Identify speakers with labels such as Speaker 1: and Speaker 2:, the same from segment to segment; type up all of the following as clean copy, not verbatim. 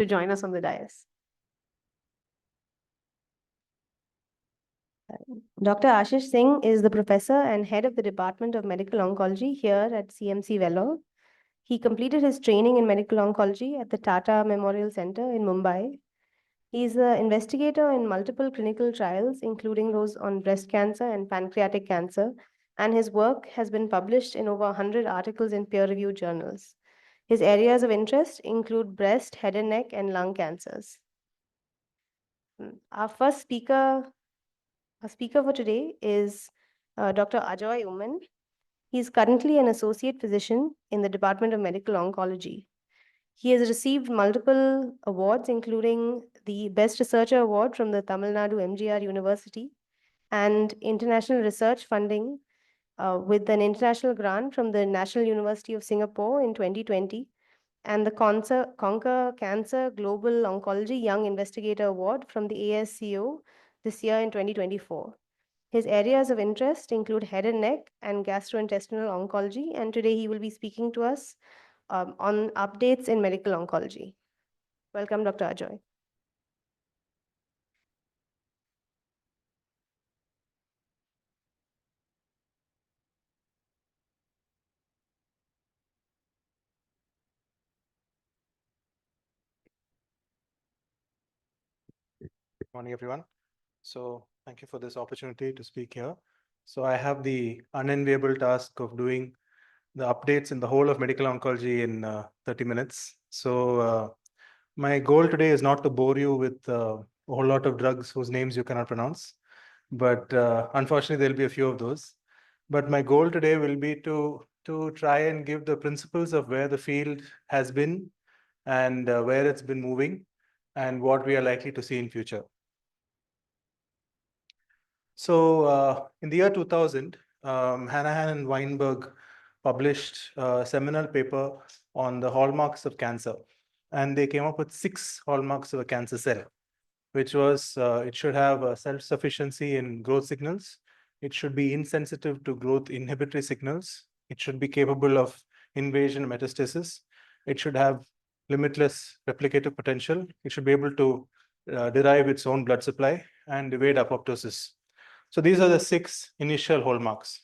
Speaker 1: to join us on the dais. Dr. Ashish Singh is the professor and head of the Department of Medical Oncology here at CMC Vellore. He completed his training in medical oncology at the Tata Memorial Center in Mumbai. He is an investigator in multiple clinical trials, including those on breast cancer and pancreatic cancer, and his work has been published in over 100 articles in peer-reviewed journals. His areas of interest include breast, head and neck, and lung cancers. Our speaker for today is Dr. Ajoy Oommen. He is currently an associate physician in the Department of Medical Oncology. He has received multiple awards, including the Best Researcher Award from the Tamil Nadu MGR University and international research funding with an international grant from the National University of Singapore in 2020 and the Conquer Cancer Global Oncology Young Investigator Award from the ASCO this year in 2024. His areas of interest include head and neck and gastrointestinal oncology, and today he will be speaking to us on updates in medical oncology. Welcome, Dr. Ajoy.
Speaker 2: Good morning, everyone. So thank you for this opportunity to speak here. So I have the unenviable task of doing the updates in the whole of medical oncology in 30 minutes. So my goal today is not to bore you with a whole lot of drugs whose names you cannot pronounce, but unfortunately there'll be a few of those. But my goal today will be to try and give the principles of where the field has been and where it's been moving and what we are likely to see in future. So in the year 2000, Hanahan and Weinberg published a seminal paper on the hallmarks of cancer. And they came up with 6 hallmarks of a cancer cell, which was it should have self-sufficiency in growth signals. It should be insensitive to growth inhibitory signals. It should be capable of invasion and metastasis. It should have limitless replicative potential. It should be able to derive its own blood supply and evade apoptosis. So these are the 6 initial hallmarks.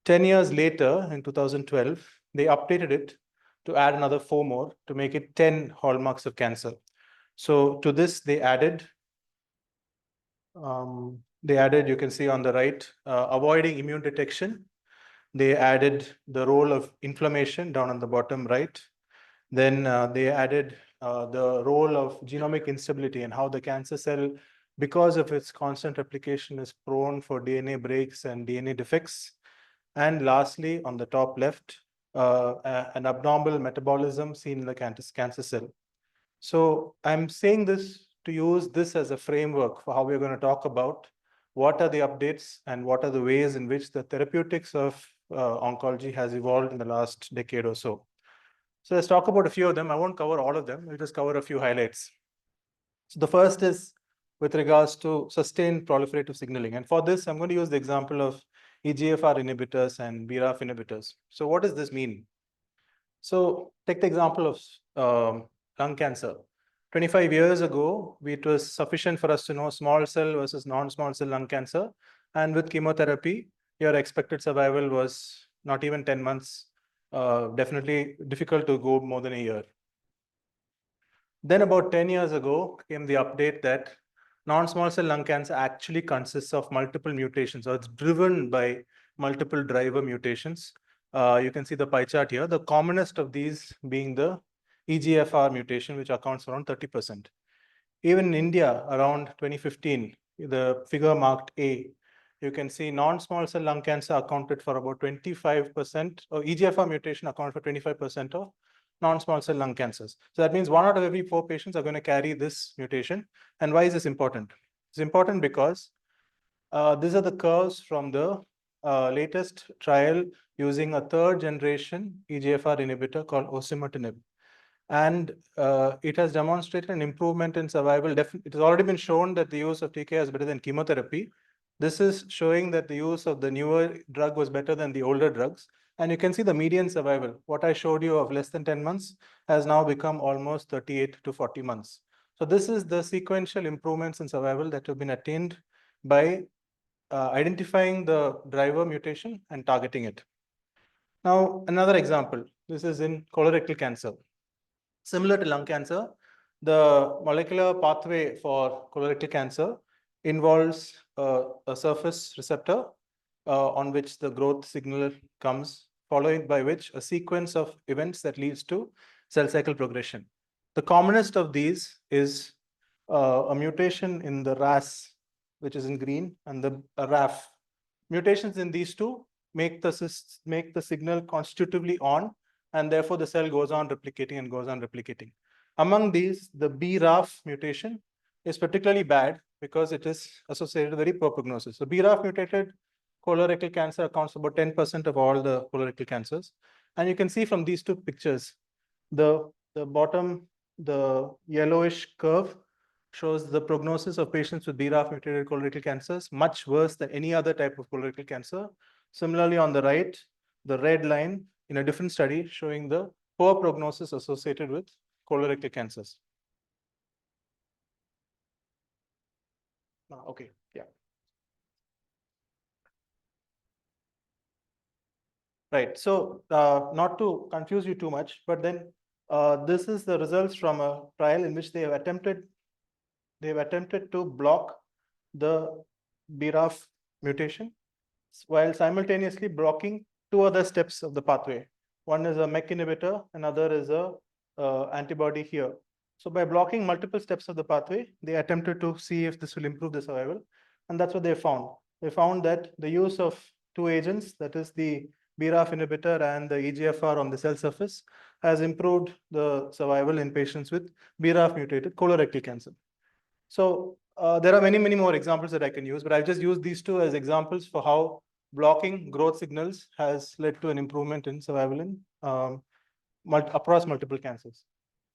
Speaker 2: 10 years later, in 2012, they updated it to add another 4 more to make it 10 hallmarks of cancer. So to this, they added, you can see on the right, avoiding immune detection. They added the role of inflammation down on the bottom right. Then they added the role of genomic instability and how the cancer cell, because of its constant replication, is prone for DNA breaks and DNA defects. And lastly, on the top left, an abnormal metabolism seen in the cancer cell. So I'm saying this to use this as a framework for how we're going to talk about what are the updates and what are the ways in which the therapeutics of oncology has evolved in the last decade or so. So let's talk about a few of them. I won't cover all of them. I'll just cover a few highlights. So the first is with regards to sustained proliferative signaling. And for this, I'm going to use the example of EGFR inhibitors and BRAF inhibitors. So what does this mean? So take the example of lung cancer. 25 years ago, it was sufficient for us to know small cell versus non-small cell lung cancer. And with chemotherapy, your expected survival was not even 10 months, definitely difficult to go more than a year. Then about 10 years ago came the update that non-small cell lung cancer actually consists of multiple mutations, or it's driven by multiple driver mutations. You can see the pie chart here, the commonest of these being the EGFR mutation, which accounts for around 30%. Even in India, around 2015, the figure marked A, you can see non-small cell lung cancer accounted for about 25%, or EGFR mutation accounted for 25% of non-small cell lung cancers. So that means 1 out of every 4 patients are going to carry this mutation. And why is this important? It's important because these are the curves from the latest trial using a 3rd generation EGFR inhibitor called osimertinib. And it has demonstrated an improvement in survival. It has already been shown that the use of TKI is better than chemotherapy. This is showing that the use of the newer drug was better than the older drugs. And you can see the median survival. What I showed you of less than 10 months has now become almost 38 to 40 months. So this is the sequential improvements in survival that have been attained by identifying the driver mutation and targeting it. Now, another example, this is in colorectal cancer. Similar to lung cancer, the molecular pathway for colorectal cancer involves a surface receptor on which the growth signal comes, followed by which a sequence of events that leads to cell cycle progression. The commonest of these is a mutation in the RAS, which is in green, and the RAF. Mutations in these two make the signal constitutively on, and therefore the cell goes on replicating and goes on replicating. Among these, the BRAF mutation is particularly bad because it is associated with very poor prognosis. So BRAF mutated colorectal cancer accounts for about 10% of all the colorectal cancers. And you can see from these two pictures, the bottom, the yellowish curve shows the prognosis of patients with BRAF mutated colorectal cancers much worse than any other type of colorectal cancer. Similarly, on the right, the red line in a different study showing the poor prognosis associated with colorectal cancers. Okay, yeah. Right. So not to confuse you too much, but then this is the results from a trial in which they have attempted to block the BRAF mutation while simultaneously blocking two other steps of the pathway. One is a MEK inhibitor, another is a antibody here. So by blocking multiple steps of the pathway, they attempted to see if this will improve the survival. And that's what they found. They found that the use of two agents, that is the BRAF inhibitor and the EGFR on the cell surface, has improved the survival in patients with BRAF mutated colorectal cancer. So there are many, many more examples that I can use, but I've just used these two as examples for how blocking growth signals has led to an improvement in survival in across multiple cancers.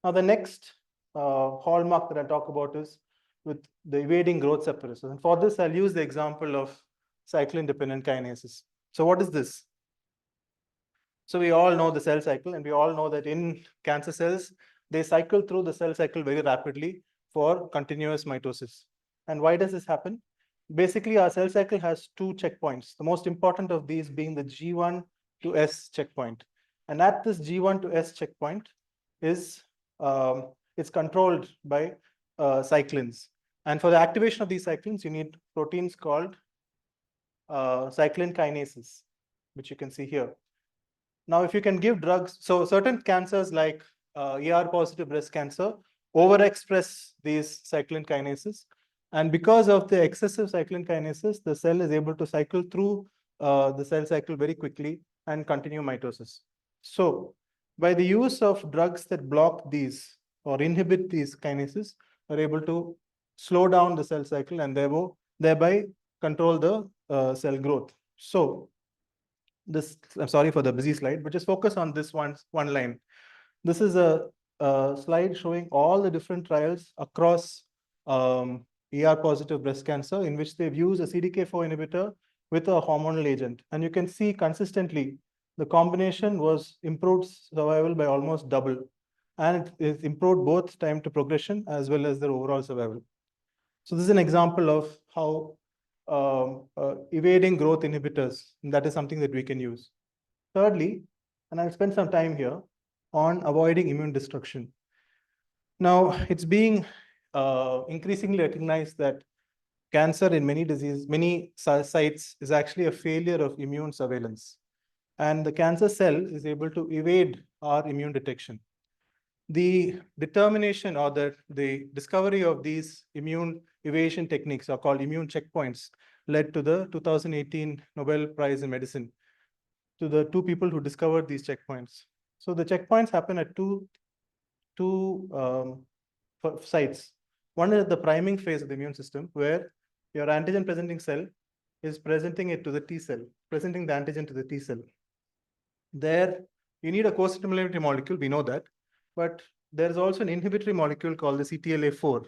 Speaker 2: Now, the next hallmark that I'll talk about is with the evading growth suppressors. And for this, I'll use the example of cyclin-dependent kinases. So what is this? So we all know the cell cycle, and we all know that in cancer cells, they cycle through the cell cycle very rapidly for continuous mitosis. And why does this happen? Basically, our cell cycle has two checkpoints, the most important of these being the G1 to S checkpoint. And at this G1 to S checkpoint is it's controlled by cyclins. And for the activation of these cyclins, you need proteins called cyclin kinases, which you can see here. Now, if you can give drugs, so certain cancers like ER-positive breast cancer overexpress these cyclin kinases. And because of the excessive cyclin kinases, the cell is able to cycle through the cell cycle very quickly and continue mitosis. So by the use of drugs that block these or inhibit these kinases, are able to slow down the cell cycle and thereby control the cell growth. So this, I'm sorry for the busy slide, but just focus on this one line. This is a slide showing all the different trials across ER-positive breast cancer in which they've used a CDK4 inhibitor with a hormonal agent. And you can see consistently the combination was improved survival by almost double. And it improved both time to progression as well as their overall survival. So this is an example of how evading growth inhibitors, and that is something that we can use. Thirdly, and I'll spend some time here on avoiding immune destruction. Now, it's being increasingly recognized that cancer in many sites is actually a failure of immune surveillance. And the cancer cell is able to evade our immune detection. The determination or the discovery of these immune evasion techniques are called immune checkpoints, led to the 2018 Nobel Prize in Medicine to the two people who discovered these checkpoints. So the checkpoints happen at two sites. One is the priming phase of the immune system, where your antigen presenting cell is presenting it to the T cell, presenting the antigen to the T cell. There, you need a co-stimulatory molecule, we know that, but there's also an inhibitory molecule called the CTLA4.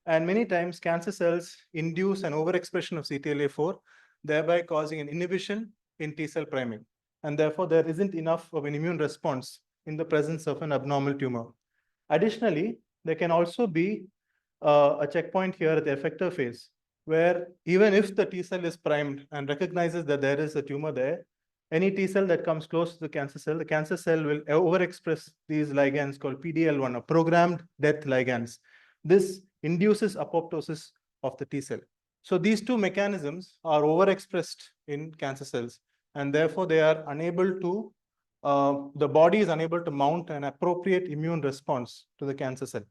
Speaker 2: And many times cancer cells induce an overexpression of CTLA4, thereby causing an inhibition in T cell priming. and therefore there isn't enough of an immune response in the presence of an abnormal tumor. Additionally, there can also be a checkpoint here at the effector phase, where even if the T cell is primed and recognizes that there is a tumor there, any T cell that comes close to the cancer cell will overexpress these ligands called PDL1 or programmed death ligands. This induces apoptosis of the T cell. So these two mechanisms are overexpressed in cancer cells, and therefore they are unable to, the body is unable to mount an appropriate immune response to the cancer cell.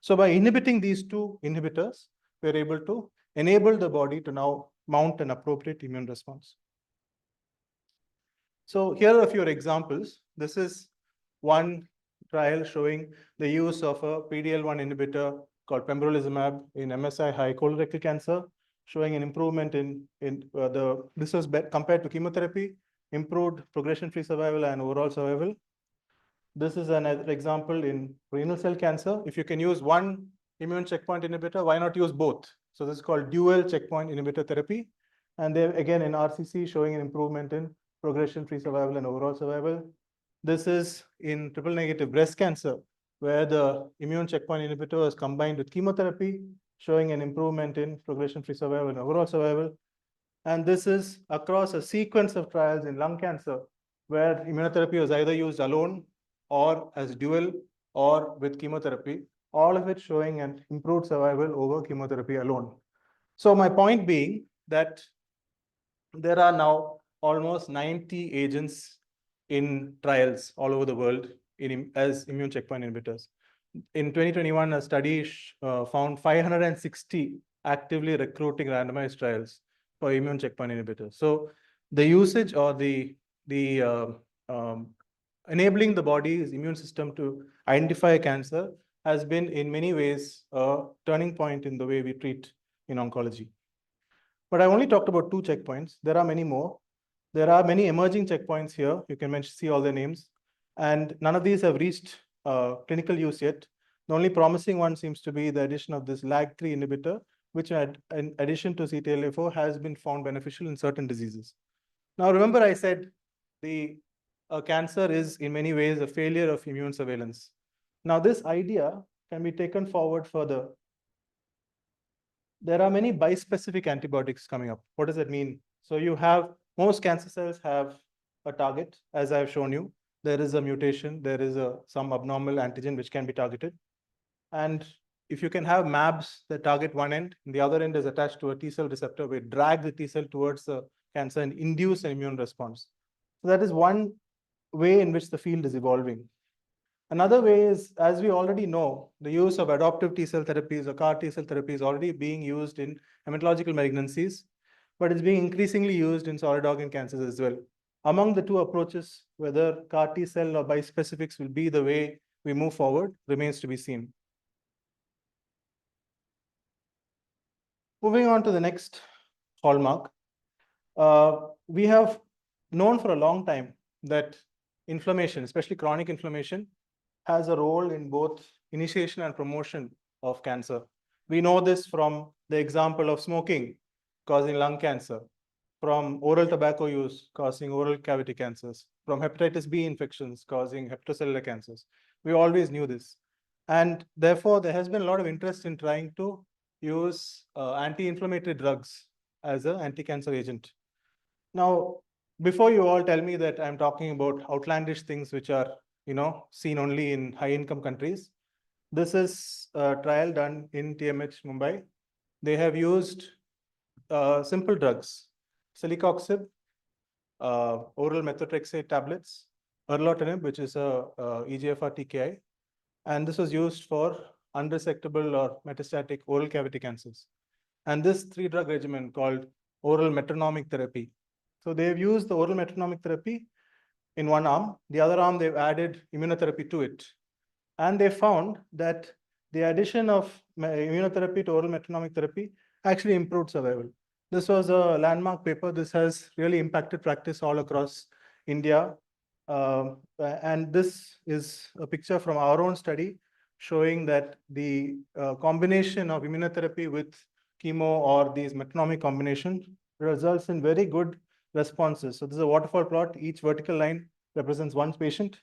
Speaker 2: So by inhibiting these two inhibitors, we're able to enable the body to now mount an appropriate immune response. So here are a few examples. This is one trial showing the use of a PDL1 inhibitor called pembrolizumab in MSI-high colorectal cancer, showing an improvement this was compared to chemotherapy, improved progression-free survival and overall survival. This is an example in renal cell cancer. If you can use one immune checkpoint inhibitor, why not use both? So this is called dual checkpoint inhibitor therapy. And then again in RCC showing an improvement in progression-free survival and overall survival. This is in triple negative breast cancer, where the immune checkpoint inhibitor is combined with chemotherapy, showing an improvement in progression-free survival and overall survival. And this is across a sequence of trials in lung cancer, where immunotherapy was either used alone or as dual or with chemotherapy, all of it showing an improved survival over chemotherapy alone. So my point being that there are now almost 90 agents in trials all over the world as immune checkpoint inhibitors. In 2021, a study found 560 actively recruiting randomized trials for immune checkpoint inhibitors. So the usage or the enabling the body's immune system to identify cancer has been in many ways a turning point in the way we treat in oncology. But I only talked about 2 checkpoints. There are many more. There are many emerging checkpoints here. You can see all their names. And none of these have reached clinical use yet. The only promising one seems to be the addition of this LAG3 inhibitor, which in addition to CTLA4 has been found beneficial in certain diseases. Now, remember I said the cancer is in many ways a failure of immune surveillance. Now, this idea can be taken forward further. There are many bispecific antibiotics coming up. What does that mean? So you have, most cancer cells have a target, as I've shown you. There is a mutation, there is some abnormal antigen which can be targeted. And if you can have mAbs that target one end, and the other end is attached to a T cell receptor, we drag the T cell towards the cancer and induce an immune response. So that is one way in which the field is evolving. Another way is, as we already know, the use of adoptive T cell therapies or CAR T cell therapy is already being used in hematological malignancies, but it's being increasingly used in solid organ cancers as well. Among the two approaches, whether CAR T cell or bispecifics will be the way we move forward remains to be seen. Moving on to the next hallmark, we have known for a long time that inflammation, especially chronic inflammation, has a role in both initiation and promotion of cancer. We know this from the example of smoking causing lung cancer, from oral tobacco use causing oral cavity cancers, from hepatitis B infections causing hepatocellular cancers. We always knew this. And therefore, there has been a lot of interest in trying to use anti-inflammatory drugs as an anti-cancer agent. Now, before you all tell me that I'm talking about outlandish things which are, seen only in high-income countries, this is a trial done in TMH Mumbai. They have used simple drugs, celecoxib, oral methotrexate tablets, erlotinib, which is a EGFR TKI, and this was used for unresectable or metastatic oral cavity cancers. And this 3-drug regimen called oral metronomic therapy. So they've used the oral metronomic therapy in one arm. The other arm, they've added immunotherapy to it. And they found that the addition of immunotherapy to oral metronomic therapy actually improved survival. This was a landmark paper. This has really impacted practice all across India. And this is a picture from our own study showing that the combination of immunotherapy with chemo or these metronomic combination results in very good responses. So this is a waterfall plot. Each vertical line represents one patient,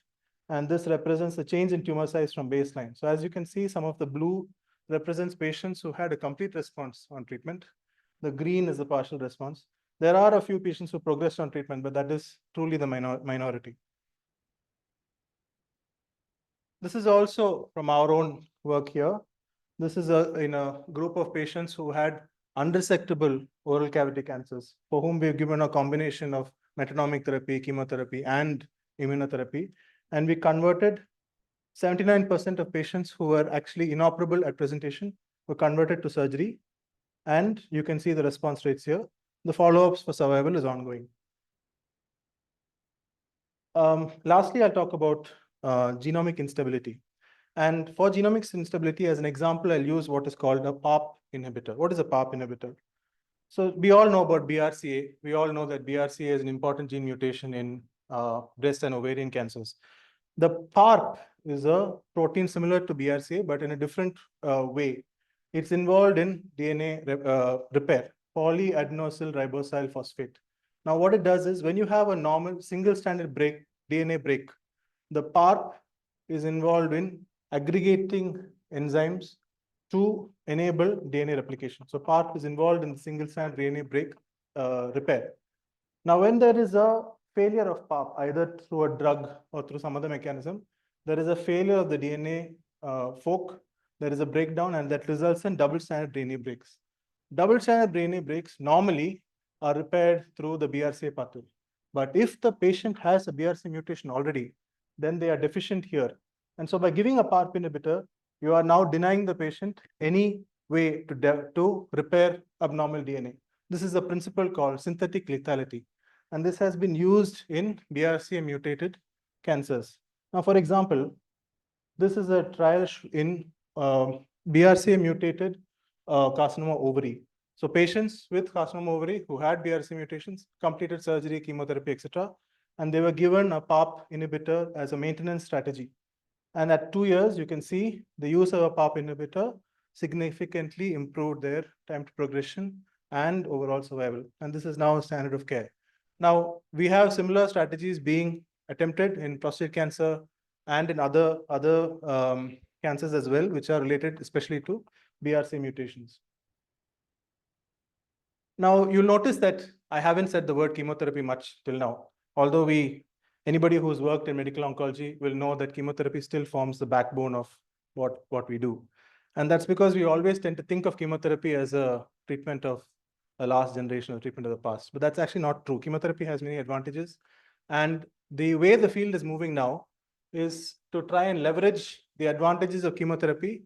Speaker 2: and this represents the change in tumor size from baseline. So as you can see, some of the blue represents patients who had a complete response on treatment. The green is the partial response. There are a few patients who progressed on treatment, but that is truly the minority. This is also from our own work here. This is in a group of patients who had unresectable oral cavity cancers, for whom we've given a combination of metonomic therapy, chemotherapy, and immunotherapy. And we converted 79% of patients who were actually inoperable at presentation were converted to surgery. And you can see the response rates here. The follow-ups for survival is ongoing. Lastly, I'll talk about genomic instability. And for genomic instability, as an example, I'll use what is called a PARP inhibitor. What is a PARP inhibitor? So we all know about BRCA. We all know that BRCA is an important gene mutation in breast and ovarian cancers. The PARP is a protein similar to BRCA, but in a different way. It's involved in DNA repair, polyadenylyl ribosyl phosphate. Now, what it does is when you have a normal single-stranded break, DNA break, the PARP is involved in aggregating enzymes to enable DNA replication. So PARP is involved in the single-strand DNA break repair. Now, when there is a failure of PARP, either through a drug or through some other mechanism, there is a failure of the DNA fork, there is a breakdown, and that results in double-stranded DNA breaks. Double-stranded DNA breaks normally are repaired through the BRCA pathway. But if the patient has a BRCA mutation already, then they are deficient here. And so by giving a PARP inhibitor, you are now denying the patient any way to repair abnormal DNA. This is a principle called synthetic lethality. And this has been used in BRCA mutated cancers. Now, for example, this is a trial in BRCA mutated carcinoma ovary. So patients with carcinoma ovary who had BRCA mutations completed surgery, chemotherapy, etc. And they were given a PARP inhibitor as a maintenance strategy. And at 2 years, you can see the use of a PARP inhibitor significantly improved their time to progression and overall survival. And this is now a standard of care. Now, we have similar strategies being attempted in prostate cancer and in other cancers as well, which are related especially to BRCA mutations. Now, you'll notice that I haven't said the word chemotherapy much till now, although anybody who's worked in medical oncology will know that chemotherapy still forms the backbone of what we do. And that's because we always tend to think of chemotherapy as a treatment of a last generation or treatment of the past. But that's actually not true. Chemotherapy has many advantages. And the way the field is moving now is to try and leverage the advantages of chemotherapy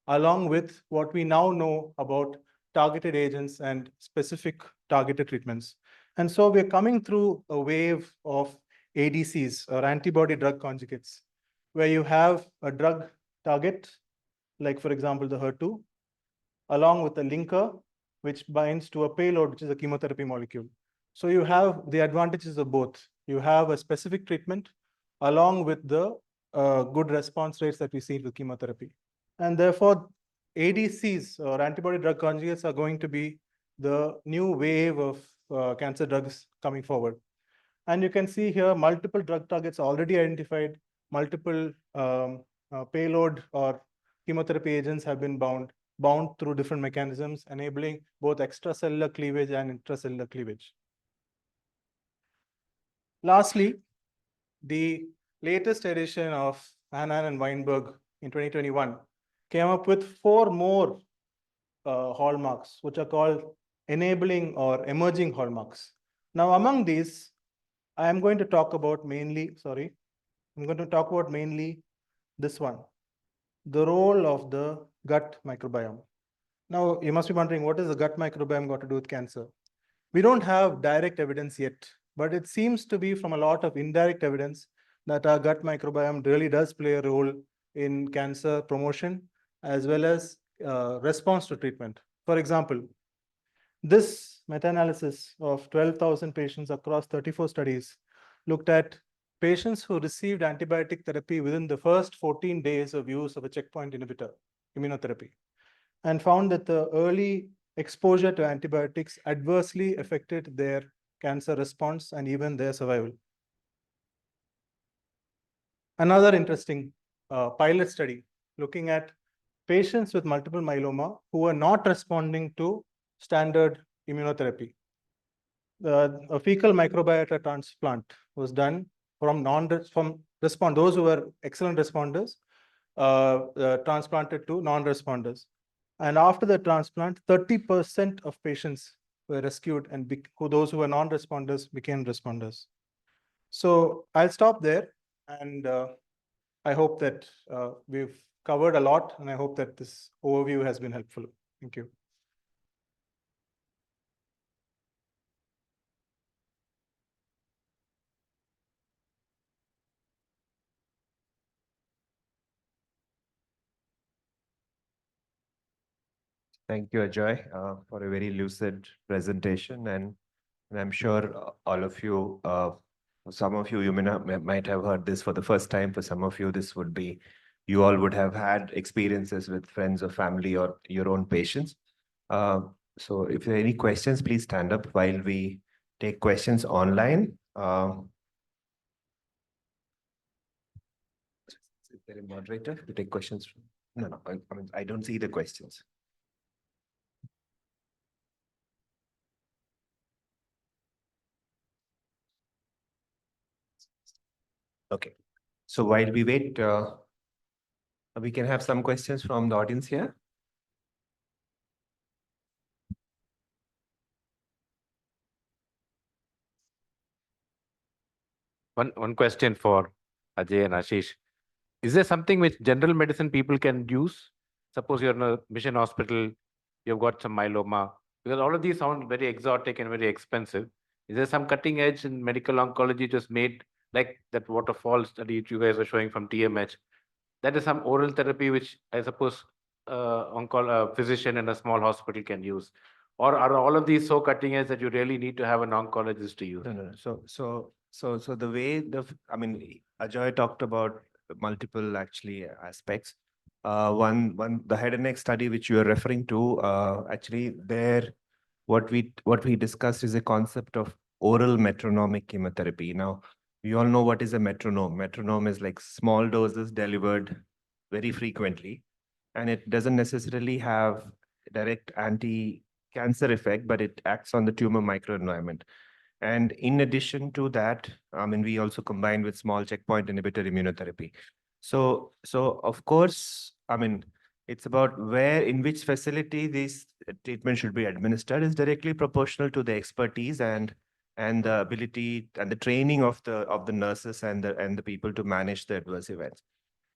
Speaker 2: along with what we now know about targeted agents and specific targeted treatments. And so we're coming through a wave of ADCs or antibody drug conjugates, where you have a drug target, like for example, the HER2, along with a linker, which binds to a payload, which is a chemotherapy molecule. So you have the advantages of both. You have a specific treatment along with the good response rates that we see with chemotherapy. And therefore, ADCs or antibody drug conjugates are going to be the new wave of cancer drugs coming forward. And you can see here multiple drug targets already identified, multiple payload or chemotherapy agents have been bound through different mechanisms, enabling both extracellular cleavage and intracellular cleavage. Lastly, the latest edition of Hannan and Weinberg in 2021 came up with 4 more hallmarks, which are called enabling or emerging hallmarks. Now, among these, I am going to talk about mainly this one, the role of the gut microbiome. Now, you must be wondering, what is the gut microbiome got to do with cancer? We don't have direct evidence yet, but it seems to be from a lot of indirect evidence that our gut microbiome really does play a role in cancer promotion as well as response to treatment. For example, this meta-analysis of 12,000 patients across 34 studies looked at patients who received antibiotic therapy within the first 14 days of use of a checkpoint inhibitor, immunotherapy, and found that the early exposure to antibiotics adversely affected their cancer response, and even their survival. Another interesting pilot study looking at patients with multiple myeloma who are not responding to standard immunotherapy. A fecal microbiota transplant was done from those who were excellent responders, transplanted to non-responders. And after the transplant, 30% of patients were rescued, and those who were non-responders became responders. So I'll stop there, and I hope that we've covered a lot, and I hope that this overview has been helpful. Thank you.
Speaker 3: Thank you, Ajoy, for a very lucid presentation. And I'm sure all of you, some of you might have heard this for the first time. For some of you, this would be, you all would have had experiences with friends or family or your own patients. So if there are any questions, please stand up while we take questions online. Is there a moderator to take questions from? No, I mean, I don't see the questions. Okay. So while we wait, we can have some questions from the audience here.
Speaker 4: One question for Ajay and Ashish. Is there something which general medicine people can use? Suppose you're in a mission hospital, you've got some myeloma, because all of these sound very exotic and very expensive. Is there some cutting edge in medical oncology just made, like that waterfall study you guys are showing from TMH? That is some oral therapy which I suppose physician in a small hospital can use. Or are all of these so cutting edge that you really need to have an oncologist to use?
Speaker 3: No. So the way I mean, Ajoy talked about multiple actually aspects. The head and neck study which you are referring to, actually there, what we discussed is a concept of oral metronomic chemotherapy. Now, we all know what is a metronome. Metronome is like small doses delivered very frequently, and it doesn't necessarily have direct anti-cancer effect, but it acts on the tumor microenvironment. And in addition to that, I mean, we also combine with small checkpoint inhibitor immunotherapy. So of course, I mean, it's about in which facility this treatment should be administered is directly proportional to the expertise and the ability and the training of the nurses and the people to manage the adverse events.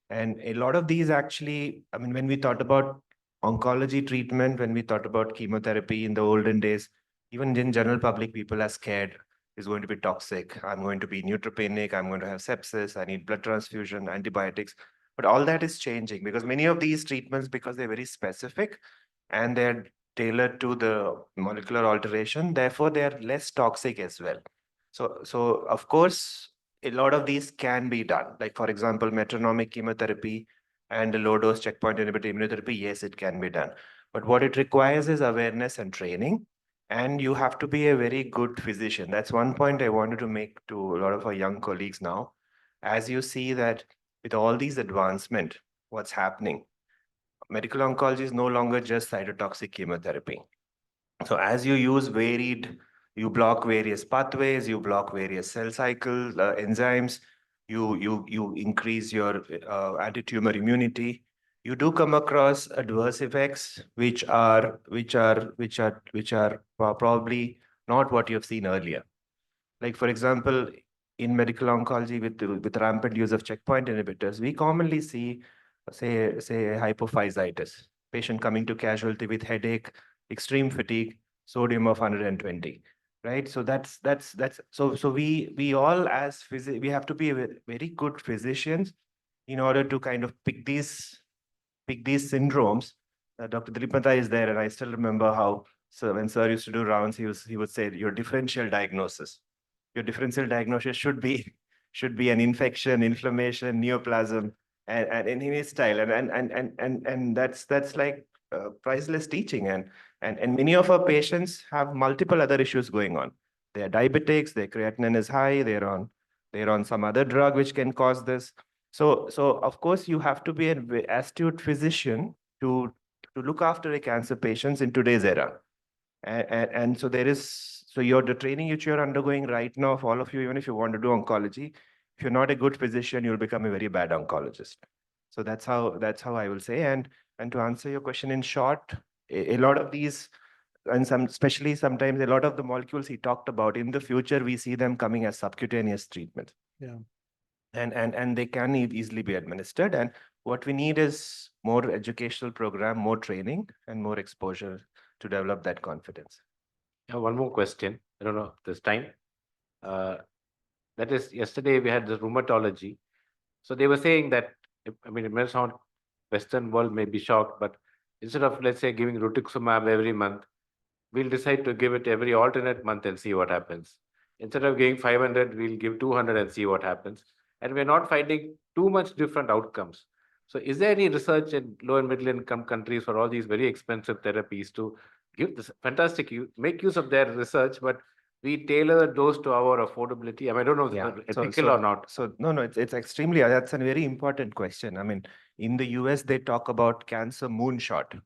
Speaker 3: And a lot of these actually, I mean, when we thought about oncology treatment, when we thought about chemotherapy in the olden days, even in general public, people are scared. It's going to be toxic. I'm going to be neutropenic. I'm going to have sepsis. I need blood transfusion, antibiotics. But all that is changing because many of these treatments, because they're very specific and they're tailored to the molecular alteration, therefore they're less toxic as well. So of course, a lot of these can be done. Like for example, metronomic chemotherapy and a low dose checkpoint inhibitor immunotherapy, yes, it can be done. But what it requires is awareness and training. And you have to be a very good physician. That's one point I wanted to make to a lot of our young colleagues now. As you see that with all these advancement, what's happening? Medical oncology is no longer just cytotoxic chemotherapy. So as you use you block various pathways, you block various cell cycle enzymes, you increase your anti-tumor immunity. You do come across adverse effects which are probably not what you have seen earlier. Like for example, in medical oncology with rampant use of checkpoint inhibitors, we commonly see say hypophysitis, patient coming to casualty with headache, extreme fatigue, sodium of 120, right? So so we all as we have to be very good physicians in order to kind of pick these syndromes. Dr. Dilipata is there, and I still remember how when Sir used to do rounds, he would say your differential diagnosis should be an infection, inflammation, neoplasm, and in his style, and that's like priceless teaching, and many of our patients have multiple other issues going on. they're diabetics, their creatinine is high, they're on some other drug which can cause this. So of course you have to be an astute physician to look after a cancer patients in today's era. And so the training which you're undergoing right now, of all of you, even if you want to do oncology, if you're not a good physician, you'll become a very bad oncologist. So that's how I will say. And to answer your question in short, a lot of these, and especially sometimes a lot of the molecules he talked about, in the future, we see them coming as subcutaneous treatment.
Speaker 2: Yeah.
Speaker 3: And they can easily be administered. And what we need is more educational program, more training, and more exposure to develop that confidence.
Speaker 4: One more question. I don't know this time. That is, yesterday we had the rheumatology. So they were saying that, I mean, it may sound Western world may be shocked, but instead of, let's say, giving rituximab every month, we'll decide to give it every alternate month and see what happens. Instead of giving 500, we'll give 200 and see what happens. And we're not finding too much different outcomes. So is there any research in low and middle income countries for all these very expensive therapies to give this fantastic, make use of their research, but we tailor those to our affordability? I mean, I don't know if it's ethical or not.
Speaker 3: So no, it's extremely, that's a very important question. I mean, in the US, they talk about cancer moonshot.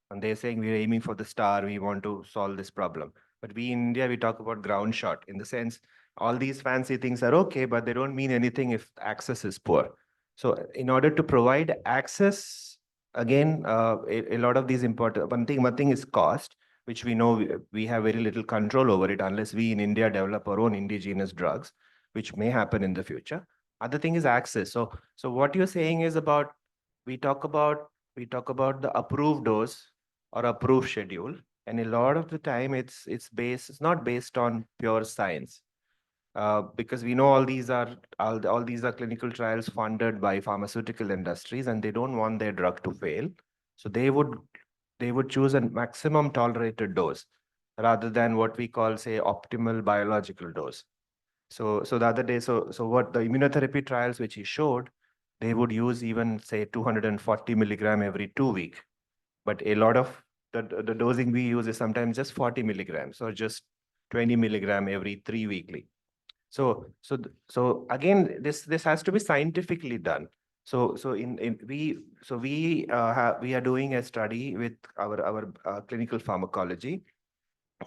Speaker 3: And they're saying we're aiming for the star, we want to solve this problem. But we in India, we talk about ground shot, in the sense, all these fancy things are okay, but they don't mean anything if access is poor. So in order to provide access, again, a lot of these important, one thing is cost, which we know we have very little control over it unless we in India develop our own indigenous drugs, which may happen in the future. Other thing is access. So what you're saying is about, we talk about the approved dose or approved schedule, and a lot of the time it's not based on pure science. Because we know all these are clinical trials funded by pharmaceutical industries, and they don't want their drug to fail. So they would choose a maximum tolerated dose rather than what we call, say, optimal biological dose. So the other day, so what the immunotherapy trials which he showed, they would use even, say, 240 milligram every 2 weeks. But a lot of the dosing we use is sometimes just 40 milligrams or just 20 milligram every 3 weekly. So again, this has to be scientifically done. So we are doing a study with our clinical pharmacology.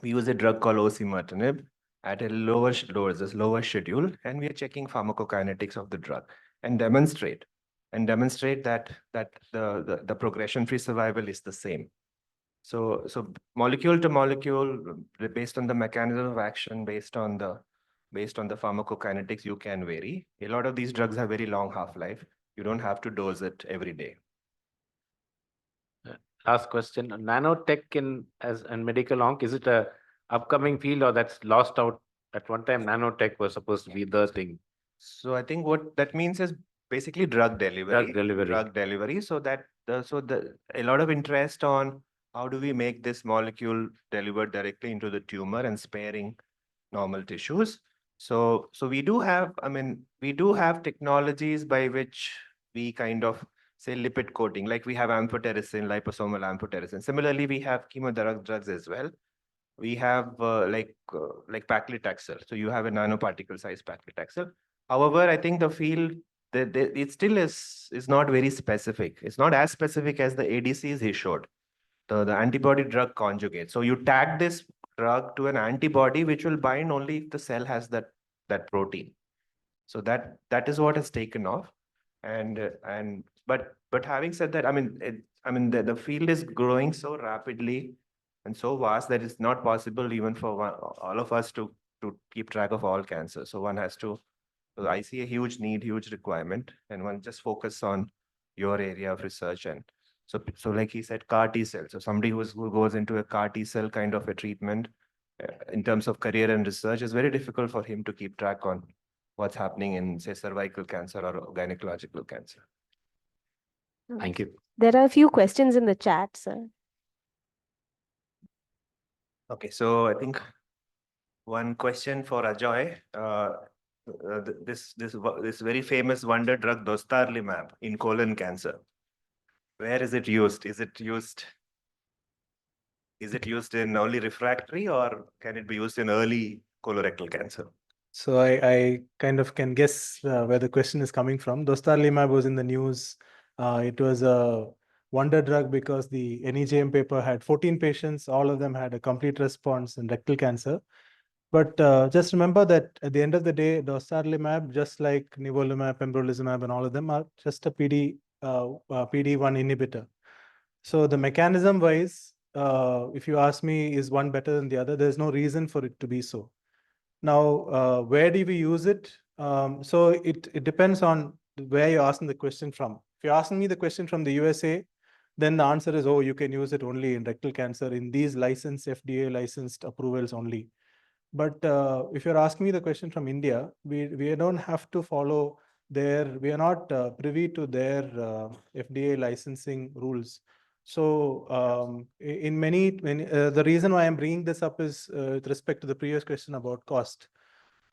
Speaker 3: We use a drug called osimertinib at a lower schedule, and we are checking pharmacokinetics of the drug and demonstrate that the progression-free survival is the same. So molecule to molecule, based on the mechanism of action, based on the pharmacokinetics, you can vary. A lot of these drugs have very long half-life. You don't have to dose it every day.
Speaker 4: Last question. Nanotech in medical onc, is it a upcoming field or that's lost out? At one time, nanotech was supposed to be the thing.
Speaker 3: So I think what that means is basically drug delivery.
Speaker 4: Drug delivery.
Speaker 3: So a lot of interest on how do we make this molecule delivered directly into the tumor and sparing normal tissues. So we do have, technologies by which we kind of say lipid coating, like we have amphotericin, liposomal amphotericin. Similarly, we have chemotherapy drugs as well. We have like paclitaxel. So you have a nanoparticle size paclitaxel. However, I think the field, it still is not very specific. It's not as specific as the ADCs he showed, the antibody drug conjugate. So you tag this drug to an antibody which will bind only if the cell has that protein. So that is what has taken off. But having said that, the field is growing so rapidly and so vast that it's not possible even for all of us to keep track of all cancers. So one has to. So I see a huge need, huge requirement, and one just focus on your area of research. And so like he said, CAR T cell. So somebody who goes into a CAR T cell kind of a treatment in terms of career and research, is very difficult for him to keep track on what's happening in, say, cervical cancer or gynecological cancer.
Speaker 4: Thank you.
Speaker 1: There are a few questions in the chat, sir.
Speaker 3: Okay, so I think one question for Ajoy. This very famous wonder drug dostarlimab in colon cancer. Where is it used? Is it used in only refractory, or can it be used in early colorectal cancer?
Speaker 2: So I kind of can guess where the question is coming from. Dostarlimab was in the news. It was a wonder drug because the NEJM paper had 14 patients. All of them had a complete response in rectal cancer. But just remember that at the end of the day, dostarlimab, just like nivolumab, pembrolizumab, and all of them are just a PD-1 inhibitor. So the mechanism wise, if you ask me, is one better than the other? There's no reason for it to be so. Now, where do we use it? So it depends on where you're asking the question from. If you're asking me the question from the USA, then the answer is, oh, you can use it only in rectal cancer in these licensed FDA licensed approvals only. But if you're asking me the question from India, we don't have to follow we are not privy to their FDA licensing rules. So in the reason why I'm bringing this up is with respect to the previous question about cost.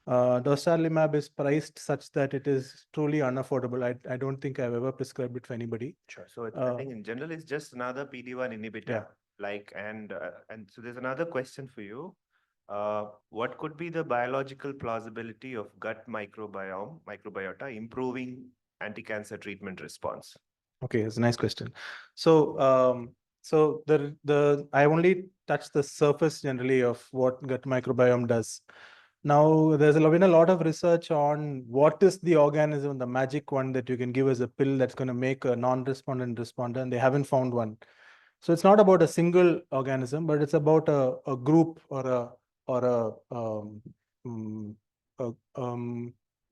Speaker 2: Dostarlimab is priced such that it is truly unaffordable. I don't think I've ever prescribed it for anybody.
Speaker 3: Sure. So I think in general, it's just another PD-1 inhibitor.
Speaker 2: Yeah.
Speaker 3: And so there's another question for you. What could be the biological plausibility of gut microbiota improving anti-cancer treatment response?
Speaker 2: Okay, it's a nice question. So I only touched the surface generally of what gut microbiome does. Now, there's been a lot of research on what is the organism, the magic one that you can give as a pill that's going to make a non-respondent responder, and they haven't found one. So it's not about a single organism, but it's about a group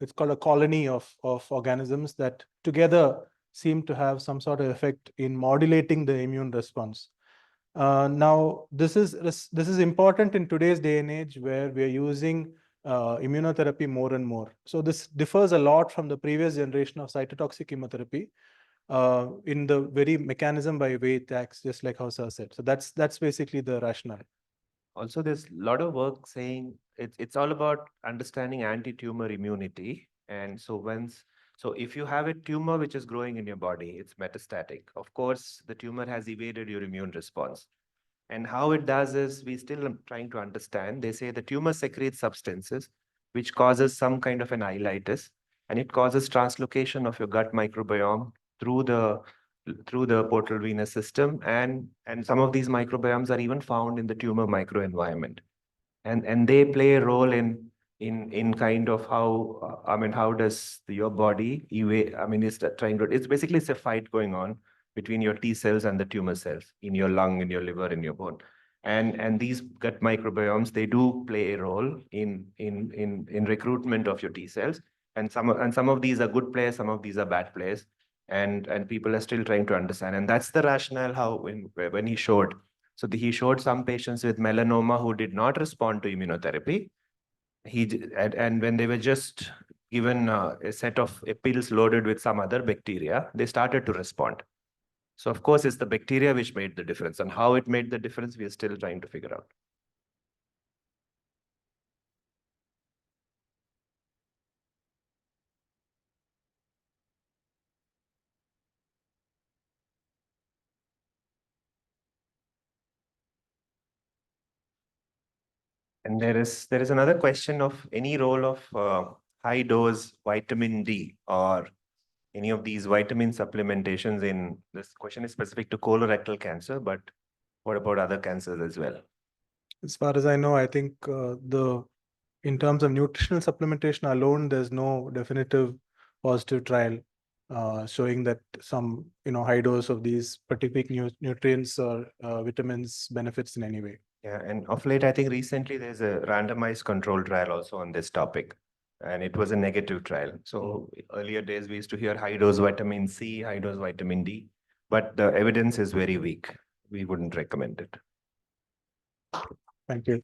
Speaker 2: it's called a colony of organisms that together seem to have some sort of effect in modulating the immune response. Now, this is important in today's day and age where we are using immunotherapy more and more. So this differs a lot from the previous generation of cytotoxic chemotherapy in the very mechanism by way it acts, just like how Sir said. So that's basically the rationale.
Speaker 3: Also, there's a lot of work saying it's all about understanding anti-tumor immunity. And so if you have a tumor which is growing in your body, it's metastatic. Of course, the tumor has evaded your immune response. And how it does is we still are trying to understand. They say the tumor secretes substances which causes some kind of an ileitis, and it causes translocation of your gut microbiome through the portal venous system, and some of these microbiomes are even found in the tumor microenvironment, and they play a role in kind of how how does your body it's basically it's a fight going on between your T cells and the tumor cells in your lung, in your liver, in your bone. And these gut microbiomes, they do play a role in recruitment of your T cells. And some of these are good players, some of these are bad players. And people are still trying to understand. And that's the rationale how when he showed. So he showed some patients with melanoma who did not respond to immunotherapy. And when they were just given a set of pills loaded with some other bacteria, they started to respond. So of course, it's the bacteria which made the difference, and how it made the difference, we are still trying to figure out. And there is another question of any role of high dose vitamin D or any of these vitamin supplementations in this question is specific to colorectal cancer, but what about other cancers as well?
Speaker 2: As far as I know, I think in terms of nutritional supplementation alone, there's no definitive positive trial showing that some high dose of these particular nutrients or vitamins benefits in any way.
Speaker 3: Yeah, and of late, I think recently there's a randomized control trial also on this topic, and it was a negative trial. So earlier days, we used to hear high dose vitamin C, high dose vitamin D, but the evidence is very weak. We wouldn't recommend it.
Speaker 2: Thank you.